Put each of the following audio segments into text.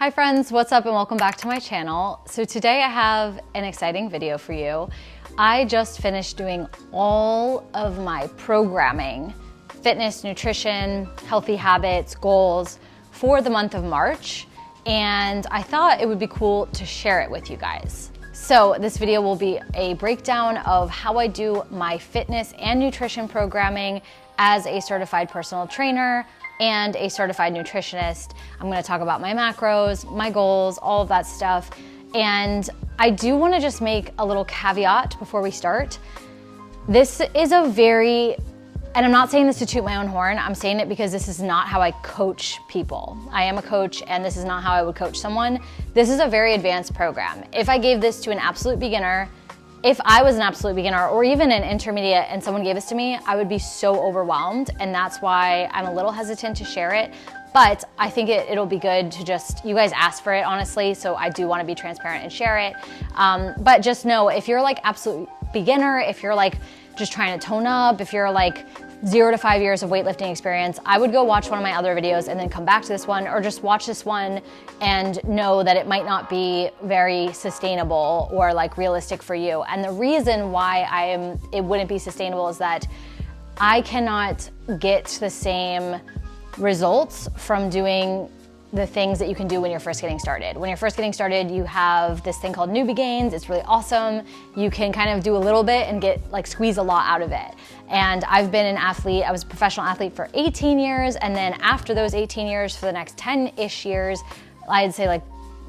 Hi friends, what's up and welcome back to my channel. So today I have an exciting video for you. I just finished doing all of my programming, fitness, nutrition, healthy habits, goals for the month of March, and I thought it would be cool to share it with you guys. So this video will be a breakdown of how I do my fitness and nutrition programming as a certified personal trainer and a certified nutritionist. I'm gonna talk about my macros, my goals, all of that stuff. And I do wanna just make a little caveat before we start. This is a very, and I'm not saying this to toot my own horn, I'm saying it because this is not how I coach people. I am a coach and this is not how I would coach someone. This is a very advanced program. If I gave this to an absolute beginner, if I was an absolute beginner or even an intermediate and someone gave this to me, I would be so overwhelmed, and that's why I'm a little hesitant to share it. But I think it'll be good to just, you guys asked for it honestly, so I do want to be transparent and share it. But just know, if you're like absolute beginner, if you're like just trying to tone up, if you're like 0 to 5 years of weightlifting experience, I would go watch one of my other videos and then come back to this one, or just watch this one and know that it might not be very sustainable or like realistic for you. And the reason why it wouldn't be sustainable is that I cannot get the same results from doing the things that you can do when you're first getting started. When you're first getting started, you have this thing called newbie gains. It's really awesome. You can kind of do a little bit and squeeze a lot out of it. And I've been an athlete, I was a professional athlete for 18 years. And then after those 18 years, for the next 10-ish years, I'd say like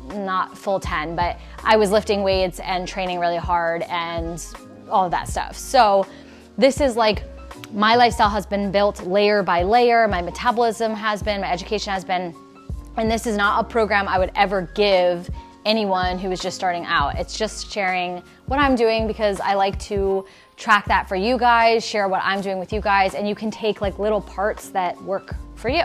not full 10, but I was lifting weights and training really hard and all of that stuff. So this is like, my lifestyle has been built layer by layer. My metabolism has been, my education has been. And this is not a program I would ever give anyone who is just starting out. It's just sharing what I'm doing because I like to track that for you guys, share what I'm doing with you guys, and you can take like little parts that work for you.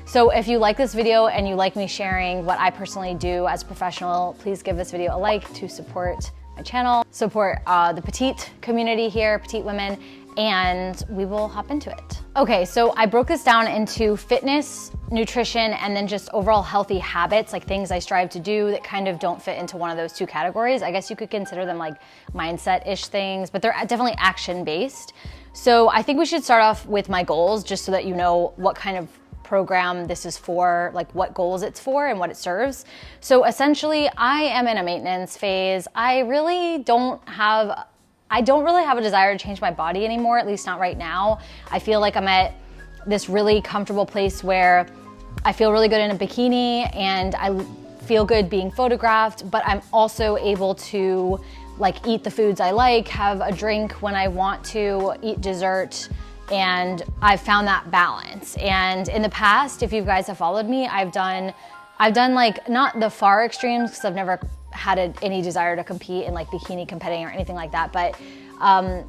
So if you like this video and you like me sharing what I personally do as a professional, please give this video a like to support my channel, support the petite community here, petite women, and we will hop into it. Okay, so I broke this down into fitness, nutrition, and then just overall healthy habits, like things I strive to do that kind of don't fit into one of those two categories. I guess you could consider them like mindset-ish things, but they're definitely action-based. So I think we should start off with my goals, just so that you know what kind of program this is for, like what goals it's for and what it serves. So essentially, I am in a maintenance phase. I don't really have a desire to change my body anymore, at least not right now. I feel like I'm at this really comfortable place where I feel really good in a bikini and I feel good being photographed, but I'm also able to like eat the foods I like, have a drink when I want to, eat dessert, and I've found that balance. And in the past, if you guys have followed me, I've done like not the far extremes because I've never had any desire to compete in like bikini competing or anything like that. But,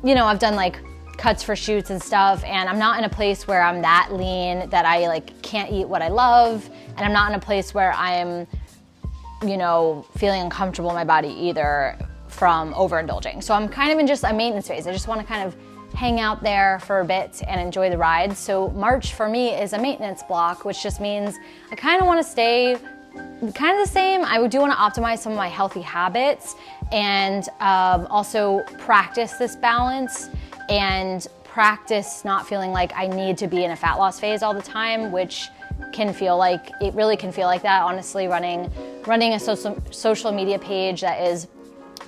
you know, I've done like cuts for shoots and stuff, and I'm not in a place where I'm that lean that I like can't eat what I love. And I'm not in a place where I'm, you know, feeling uncomfortable in my body either from overindulging. So I'm kind of in just a maintenance phase. I just want to kind of hang out there for a bit and enjoy the ride. So March for me is a maintenance block, which just means I kind of want to stay kind of the same. I do want to optimize some of my healthy habits and also practice this balance and practice not feeling like I need to be in a fat loss phase all the time, which can feel like, it really can feel like that, honestly. Running a social media page that is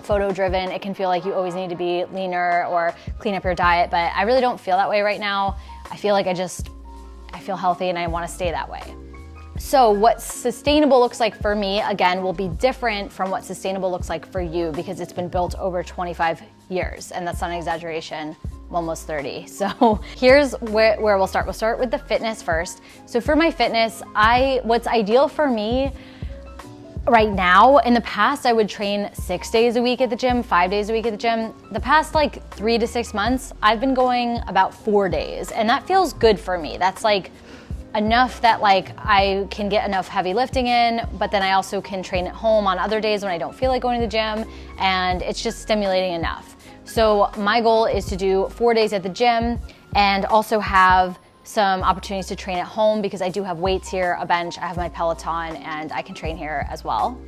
photo driven, it can feel like you always need to be leaner or clean up your diet, but I really don't feel that way right now. I feel like I feel healthy and I want to stay that way. So what sustainable looks like for me, again, will be different from what sustainable looks like for you because it's been built over 25 years, and that's not an exaggeration. I'm almost 30. So here's where we'll start. We'll start with the fitness first. So for my fitness, what's ideal for me right now, in the past, I would train 6 days a week at the gym, 5 days a week at the gym. The past like 3 to 6 months, I've been going about 4 days, and that feels good for me. That's like enough that like I can get enough heavy lifting in, but then I also can train at home on other days when I don't feel like going to the gym, and it's just stimulating enough. So my goal is to do 4 days at the gym and also have some opportunities to train at home because I do have weights here, a bench, I have my Peloton, and I can train here as well.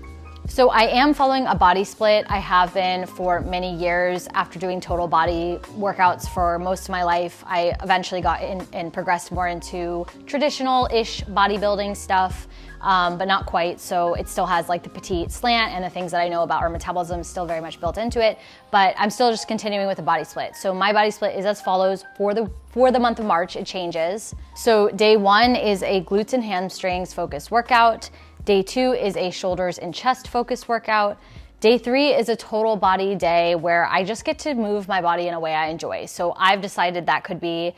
So I am following a body split. I have been for many years. After doing total body workouts for most of my life, I eventually got in and progressed more into traditional-ish bodybuilding stuff, but not quite. So it still has like the petite slant and the things that I know about our metabolism still very much built into it, but I'm still just continuing with the body split. So my body split is as follows. For the month of March, it changes. So day 1 is a glutes and hamstrings focused workout. Day 2 is a shoulders and chest focused workout. Day 3 is a total body day where I just get to move my body in a way I enjoy. So I've decided that could be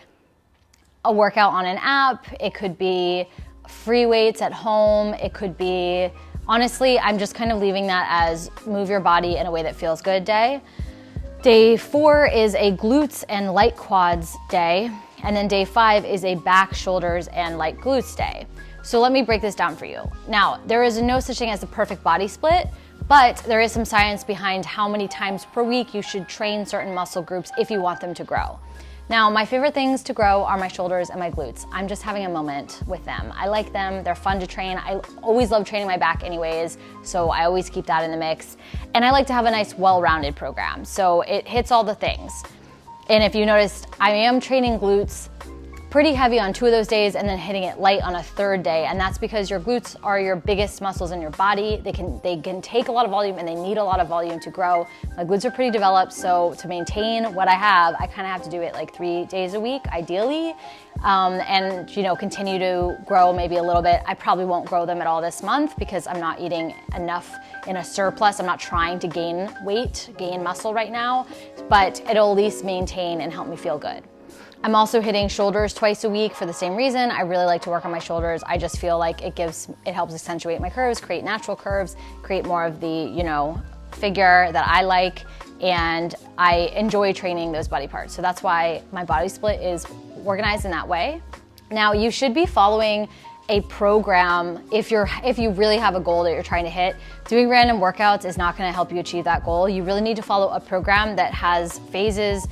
a workout on an app. It could be free weights at home. It could be, honestly, I'm just kind of leaving that as move your body in a way that feels good day. Day 4 is a glutes and light quads day. And then day 5 is a back, shoulders, and light glutes day. So let me break this down for you. Now, there is no such thing as the perfect body split, but there is some science behind how many times per week you should train certain muscle groups if you want them to grow. Now, my favorite things to grow are my shoulders and my glutes. I'm just having a moment with them. I like them, they're fun to train. I always love training my back anyways, so I always keep that in the mix. And I like to have a nice, well-rounded program, so it hits all the things. And if you noticed, I am training glutes pretty heavy on 2 of those days and then hitting it light on a 3rd day. And that's because your glutes are your biggest muscles in your body. They can take a lot of volume and they need a lot of volume to grow. My glutes are pretty developed, so to maintain what I have, I kind of have to do it like 3 days a week, ideally. And continue to grow maybe a little bit. I probably won't grow them at all this month because I'm not eating enough in a surplus. I'm not trying to gain weight, gain muscle right now, but it'll at least maintain and help me feel good. I'm also hitting shoulders twice a week for the same reason. I really like to work on my shoulders. I just feel like it helps accentuate my curves, create natural curves, create more of the, figure that I like, and I enjoy training those body parts. So that's why my body split is organized in that way. Now, you should be following a program if you really have a goal that you're trying to hit. Doing random workouts is not gonna help you achieve that goal. You really need to follow a program that has phases,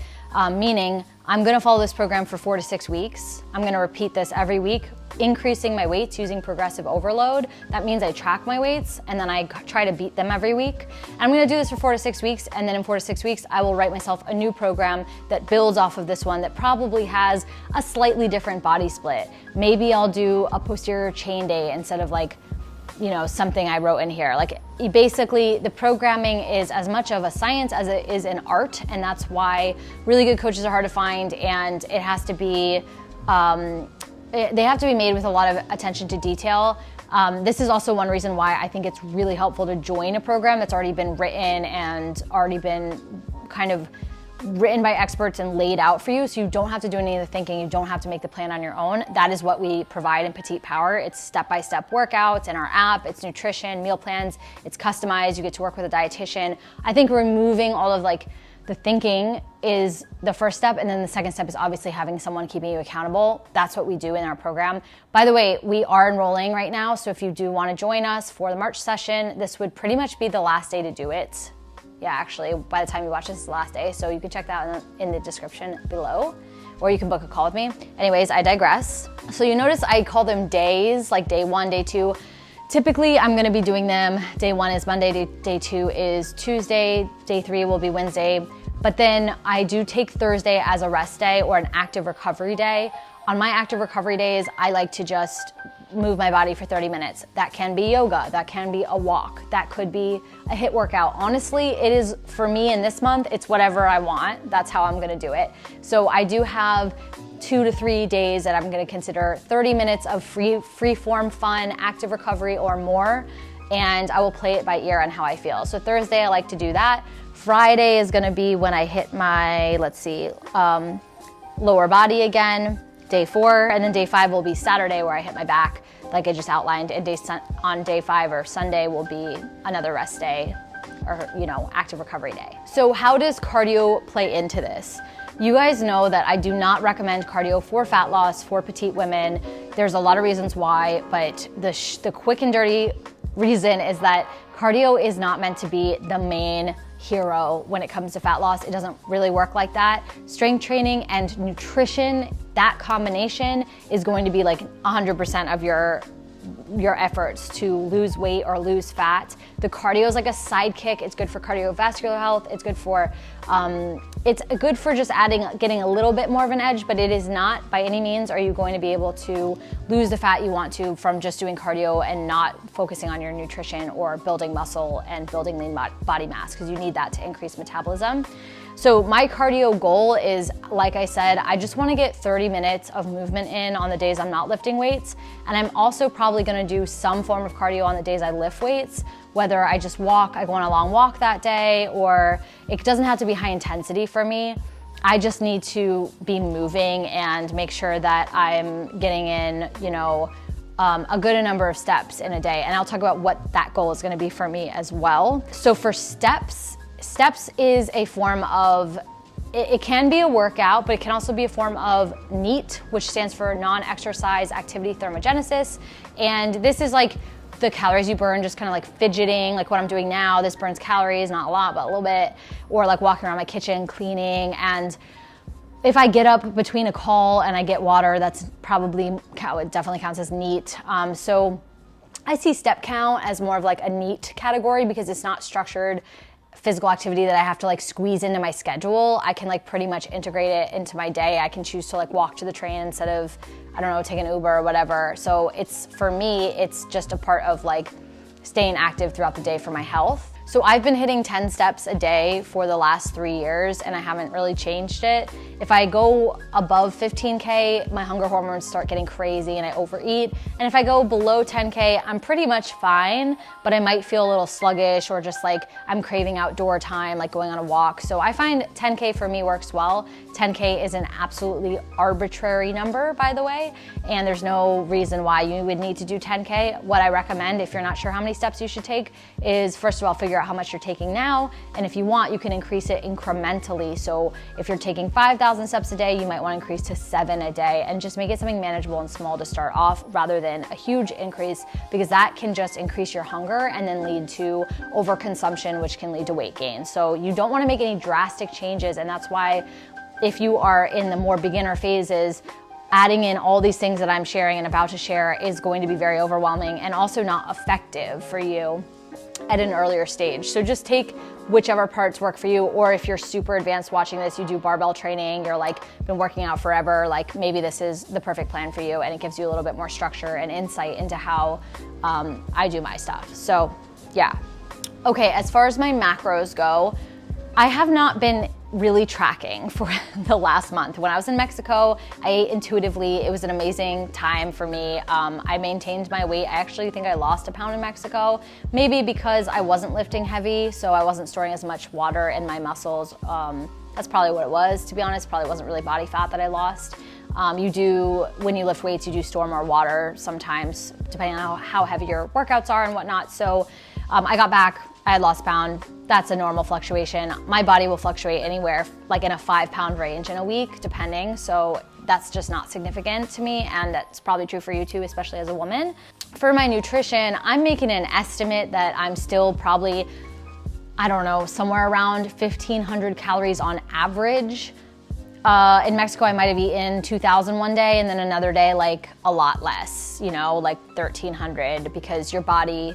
meaning I'm gonna follow this program for 4 to 6 weeks. I'm gonna repeat this every week, increasing my weights using progressive overload. That means I track my weights and then I try to beat them every week. I'm gonna do this for 4 to 6 weeks, and then in 4 to 6 weeks, I will write myself a new program that builds off of this one that probably has a slightly different body split. Maybe I'll do a posterior chain day instead of something I wrote in here. Basically, the programming is as much of a science as it is an art, and that's why really good coaches are hard to find, and it has to be, they have to be made with a lot of attention to detail. This is also one reason why I think it's really helpful to join a program that's already been written and already been kind of written by experts and laid out for you, so you don't have to do any of the thinking, you don't have to make the plan on your own. That is what we provide in Petite Power. It's step-by-step workouts in our app, it's nutrition, meal plans, it's customized, you get to work with a dietitian. I think removing all of the thinking is the first step, and then the second step is obviously having someone keeping you accountable. That's what we do in our program. By the way, we are enrolling right now, so if you do want to join us for the March session, this would pretty much be the last day to do it. Yeah, actually, by the time you watch this is the last day, so you can check that out in the description below, or you can book a call with me. Anyways, I digress. So you notice I call them days, like day 1, day 2. Typically, I'm gonna be doing them, day 1 is Monday, day 2 is Tuesday, day 3 will be Wednesday, but then I do take Thursday as a rest day or an active recovery day. On my active recovery days, I like to just move my body for 30 minutes. That can be yoga, that can be a walk, that could be a HIIT workout. Honestly, it is, for me in this month, it's whatever I want. That's how I'm gonna do it. So I do have 2 to 3 days that I'm gonna consider 30 minutes of free form fun, active recovery or more, and I will play it by ear on how I feel. So Thursday, I like to do that. Friday is gonna be when I hit my, lower body again. Day 4, and then day 5 will be Saturday where I hit my back, like I just outlined, and on day 5 or Sunday will be another rest day or active recovery day. So how does cardio play into this? You guys know that I do not recommend cardio for fat loss for petite women. There's a lot of reasons why, but the quick and dirty reason is that cardio is not meant to be the main hero when it comes to fat loss. It doesn't really work like that. Strength training and nutrition that combination is going to be like 100% of your efforts to lose weight or lose fat. The cardio is like a sidekick. It's good for cardiovascular health. It's good for just getting a little bit more of an edge, but it is not by any means are you going to be able to lose the fat you want to from just doing cardio and not focusing on your nutrition or building muscle and building lean body mass, because you need that to increase metabolism. So my cardio goal is, like I said, I just want to get 30 minutes of movement in on the days I'm not lifting weights. And I'm also probably going to do some form of cardio on the days I lift weights, whether I just walk, I go on a long walk that day, or it doesn't have to be high intensity for me. I just need to be moving and make sure that I'm getting in, a good number of steps in a day. And I'll talk about what that goal is going to be for me as well. So for steps is a form of, it can be a workout, but it can also be a form of NEAT, which stands for non-exercise activity thermogenesis. And this is like the calories you burn just kind of like fidgeting, like what I'm doing now. This burns calories, not a lot, but a little bit, or like walking around my kitchen, cleaning. And if I get up between a call and I get water, that's probably, it definitely counts as NEAT. So I see step count as more of like a NEAT category because it's not structured physical activity that I have to like squeeze into my schedule. I can like pretty much integrate it into my day. I can choose to like walk to the train instead of, I don't know, take an Uber or whatever. So for me, it's just a part of like staying active throughout the day for my health. So I've been hitting 10 steps a day for the last 3 years and I haven't really changed it. If I go above 15K, my hunger hormones start getting crazy and I overeat. And if I go below 10K, I'm pretty much fine, but I might feel a little sluggish or just like I'm craving outdoor time, like going on a walk. So I find 10K for me works well. 10K is an absolutely arbitrary number, by the way, and there's no reason why you would need to do 10K. What I recommend, if you're not sure how many steps you should take, is first of all, figure out how much you're taking now, and if you want, you can increase it incrementally. So if you're taking 5,000 steps a day, you might want to increase to 7 a day and just make it something manageable and small to start off rather than a huge increase, because that can just increase your hunger and then lead to overconsumption, which can lead to weight gain. So you don't want to make any drastic changes, and that's why if you are in the more beginner phases, adding in all these things that I'm sharing and about to share is going to be very overwhelming and also not effective for you at an earlier stage. So just take whichever parts work for you, or if you're super advanced watching this, you do barbell training, you're like been working out forever, like maybe this is the perfect plan for you and it gives you a little bit more structure and insight into how I do my stuff. So yeah. Okay, as far as my macros go, I have not been really tracking for the last month. When I was in Mexico, I ate intuitively. It was an amazing time for me. I maintained my weight. I actually think I lost a pound in Mexico, maybe because I wasn't lifting heavy, so I wasn't storing as much water in my muscles. That's probably what it was, to be honest. Probably wasn't really body fat that I lost. When you lift weights, you do store more water sometimes, depending on how heavy your workouts are and whatnot. So I got back, I had lost a pound. That's a normal fluctuation. My body will fluctuate anywhere like in a 5-pound range in a week, depending. So that's just not significant to me, and that's probably true for you too, especially as a woman. For my nutrition, I'm making an estimate that I'm still probably, I don't know, somewhere around 1,500 calories on average. In Mexico, I might have eaten 2,000 one day, and then another day like a lot less, like 1,300, because your body,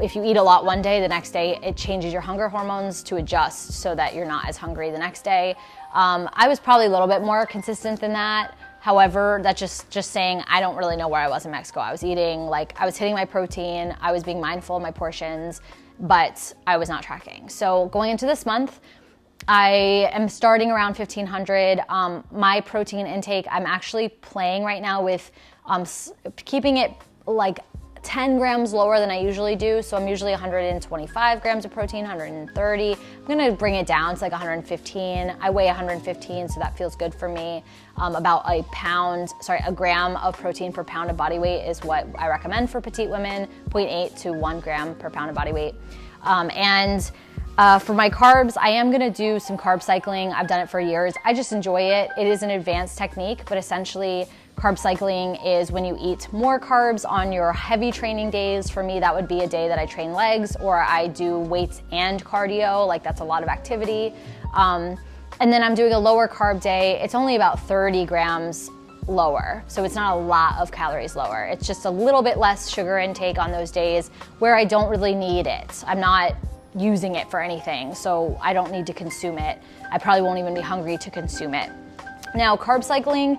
if you eat a lot one day, the next day it changes your hunger hormones to adjust so that you're not as hungry the next day. I was probably a little bit more consistent than that. However, that's just saying I don't really know where I was in Mexico. I was eating, I was hitting my protein, I was being mindful of my portions, but I was not tracking. So going into this month, I am starting around 1,500. My protein intake, I'm actually playing right now with keeping it like 10 grams lower than I usually do. So I'm usually 125 grams of protein, 130. I'm gonna bring it down to like 115. I weigh 115, so that feels good for me. About a gram of protein per pound of body weight is what I recommend for petite women, 0.8 to 1 gram per pound of body weight. For my carbs, I am gonna do some carb cycling. I've done it for years. I just enjoy it. It is an advanced technique, but essentially carb cycling is when you eat more carbs on your heavy training days. For me, that would be a day that I train legs or I do weights and cardio, like that's a lot of activity. And then I'm doing a lower carb day. It's only about 30 grams lower. So it's not a lot of calories lower. It's just a little bit less sugar intake on those days where I don't really need it. I'm not using it for anything, so I don't need to consume it. I probably won't even be hungry to consume it. Now, carb cycling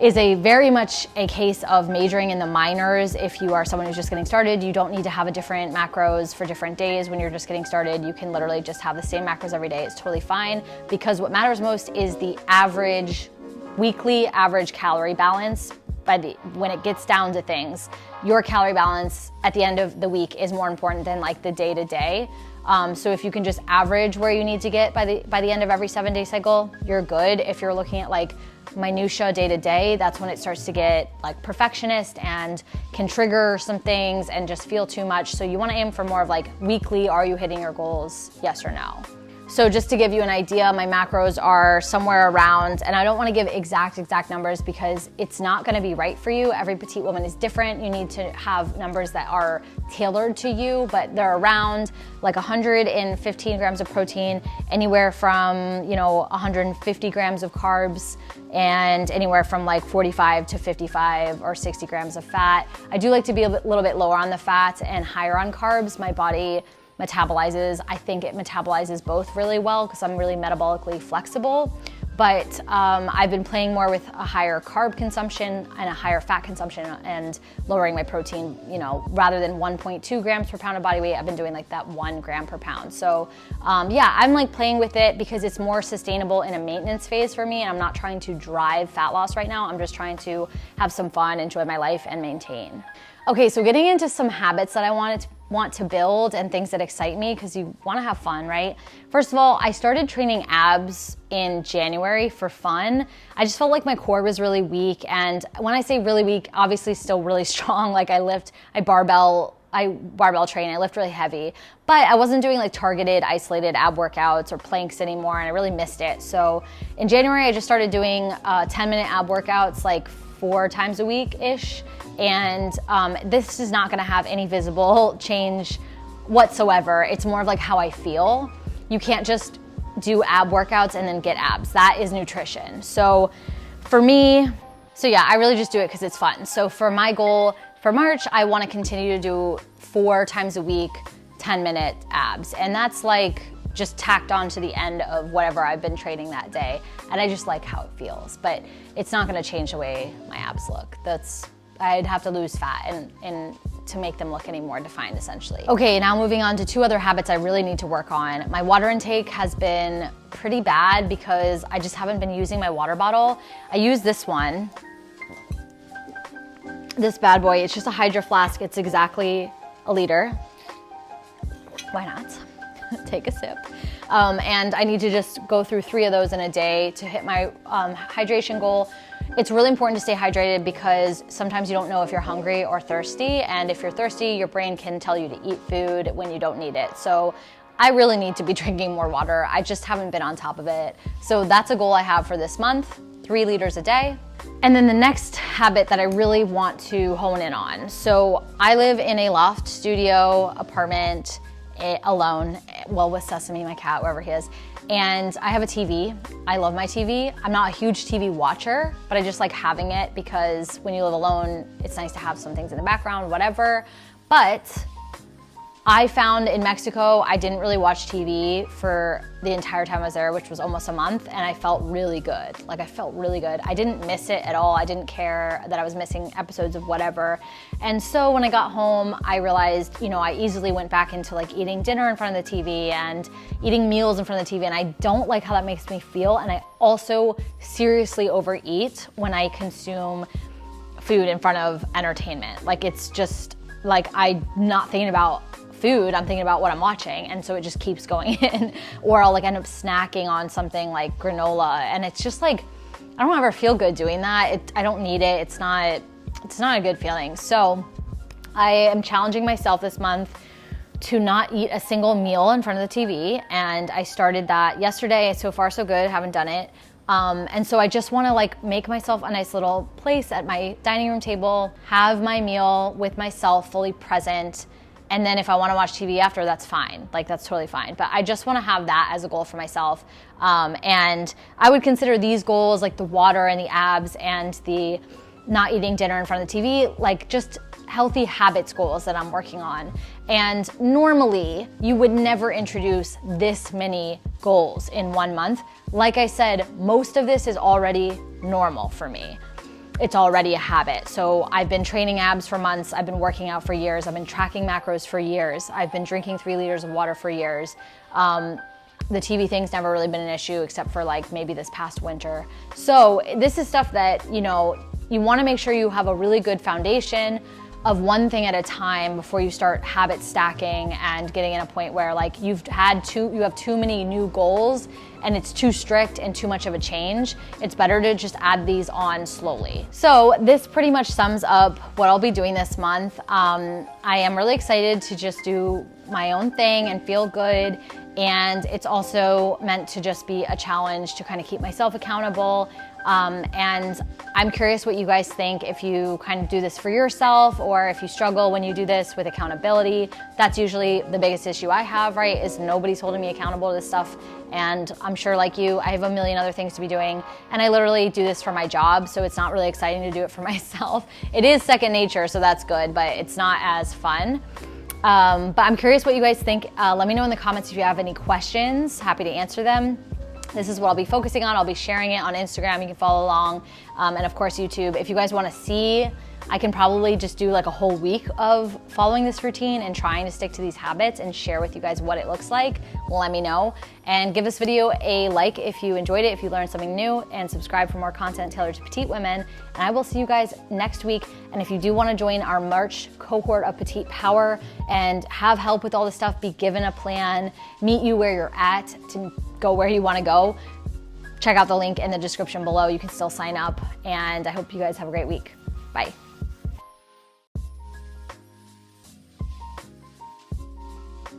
is very much a case of majoring in the minors. If you are someone who's just getting started, you don't need to have a different macros for different days. When you're just getting started, you can literally just have the same macros every day. It's totally fine, because what matters most is the average, weekly average calorie balance. When it gets down to things, your calorie balance at the end of the week is more important than like the day to day. So if you can just average where you need to get by the end of every 7-day cycle, you're good. If you're looking at like minutia day to day, that's when it starts to get like perfectionist and can trigger some things and just feel too much. So you want to aim for more of like weekly, are you hitting your goals, yes or no? So just to give you an idea, my macros are somewhere around, and I don't want to give exact numbers because it's not going to be right for you. Every petite woman is different. You need to have numbers that are tailored to you, but they're around like 115 grams of protein, anywhere from 150 grams of carbs, and anywhere from like 45 to 55 or 60 grams of fat. I do like to be a little bit lower on the fat and higher on carbs. My body I think it metabolizes both really well because I'm really metabolically flexible. But I've been playing more with a higher carb consumption and a higher fat consumption and lowering my protein, rather than 1.2 grams per pound of body weight, I've been doing like that 1 gram per pound. So yeah, I'm like playing with it because it's more sustainable in a maintenance phase for me, and I'm not trying to drive fat loss right now. I'm just trying to have some fun, enjoy my life, and maintain. Okay, so getting into some habits that I want to build and things that excite me, because you want to have fun, right? First of all, I started training abs in January for fun. I just felt like my core was really weak, and when I say really weak, obviously still really strong. Like I barbell train, I lift really heavy, but I wasn't doing like targeted, isolated ab workouts or planks anymore, and I really missed it. So in January, I just started doing 10-minute ab workouts like 4 times a week-ish. And this is not gonna have any visible change whatsoever. It's more of like how I feel. You can't just do ab workouts and then get abs. That is nutrition. So for me, yeah, I really just do it because it's fun. So for my goal for March, I wanna continue to do 4 times a week, 10-minute abs. And that's like just tacked on to the end of whatever I've been training that day. And I just like how it feels, but it's not gonna change the way my abs look. I'd have to lose fat and to make them look any more defined, essentially. Okay, now moving on to 2 other habits I really need to work on. My water intake has been pretty bad because I just haven't been using my water bottle. I use this one, this bad boy. It's just a Hydro Flask. It's exactly a liter. Why not? Take a sip. And I need to just go through 3 of those in a day to hit my hydration goal. It's really important to stay hydrated because sometimes you don't know if you're hungry or thirsty, and if you're thirsty, your brain can tell you to eat food when you don't need it. So I really need to be drinking more water. I just haven't been on top of it. So that's a goal I have for this month, 3 liters a day. And then the next habit that I really want to hone in on. So I live in a loft studio apartment alone, well, with Sesame, my cat, wherever he is. And I have a TV. I love my TV. I'm not a huge TV watcher, but I just like having it because when you live alone, it's nice to have some things in the background, whatever. But I found in Mexico, I didn't really watch TV for the entire time I was there, which was almost a month, and I felt really good. Like I felt really good. I didn't miss it at all. I didn't care that I was missing episodes of whatever. And so when I got home, I realized, I easily went back into like eating dinner in front of the TV and eating meals in front of the TV, and I don't like how that makes me feel. And I also seriously overeat when I consume food in front of entertainment. Like it's just like I'm not thinking about food, I'm thinking about what I'm watching, and so it just keeps going in. Or I'll like end up snacking on something like granola, and it's just like I don't ever feel good doing that. I don't need it. It's not a good feeling. So I am challenging myself this month to not eat a single meal in front of the TV, and I started that yesterday. So far so good, haven't done it. And so I just want to like make myself a nice little place at my dining room table, have my meal with myself fully present, And then if I wanna watch TV after, that's fine. Like, that's totally fine. But I just wanna have that as a goal for myself. And I would consider these goals, like the water and the abs and the not eating dinner in front of the TV, like just healthy habits goals that I'm working on. And normally you would never introduce this many goals in 1 month. Like I said, most of this is already normal for me. It's already a habit. So I've been training abs for months. I've been working out for years. I've been tracking macros for years. I've been drinking 3 liters of water for years. The TV thing's never really been an issue except for like maybe this past winter. So this is stuff that, you know, you wanna make sure you have a really good foundation of one thing at a time before you start habit stacking and getting in a point where like you have too many new goals and it's too strict and too much of a change. It's better to just add these on slowly. So this pretty much sums up what I'll be doing this month. I am really excited to just do my own thing and feel good. And it's also meant to just be a challenge to kind of keep myself accountable. And I'm curious what you guys think, if you kind of do this for yourself or if you struggle when you do this with accountability. That's usually the biggest issue I have, right, is nobody's holding me accountable to this stuff. And I'm sure like you, I have a million other things to be doing. And I literally do this for my job, so it's not really exciting to do it for myself. It is second nature, so that's good, but it's not as fun. But I'm curious what you guys think. Let me know in the comments if you have any questions. Happy to answer them. This is what I'll be focusing on. I'll be sharing it on Instagram. You can follow along. And of course, YouTube. If you guys want to see, I can probably just do like a whole week of following this routine and trying to stick to these habits and share with you guys what it looks like. Let me know. And give this video a like if you enjoyed it, if you learned something new, and subscribe for more content tailored to petite women. And I will see you guys next week. And if you do want to join our March cohort of Petite Power and have help with all this stuff, be given a plan, meet you where you're at to go where you want to go, check out the link in the description below. You can still sign up. And I hope you guys have a great week. Bye.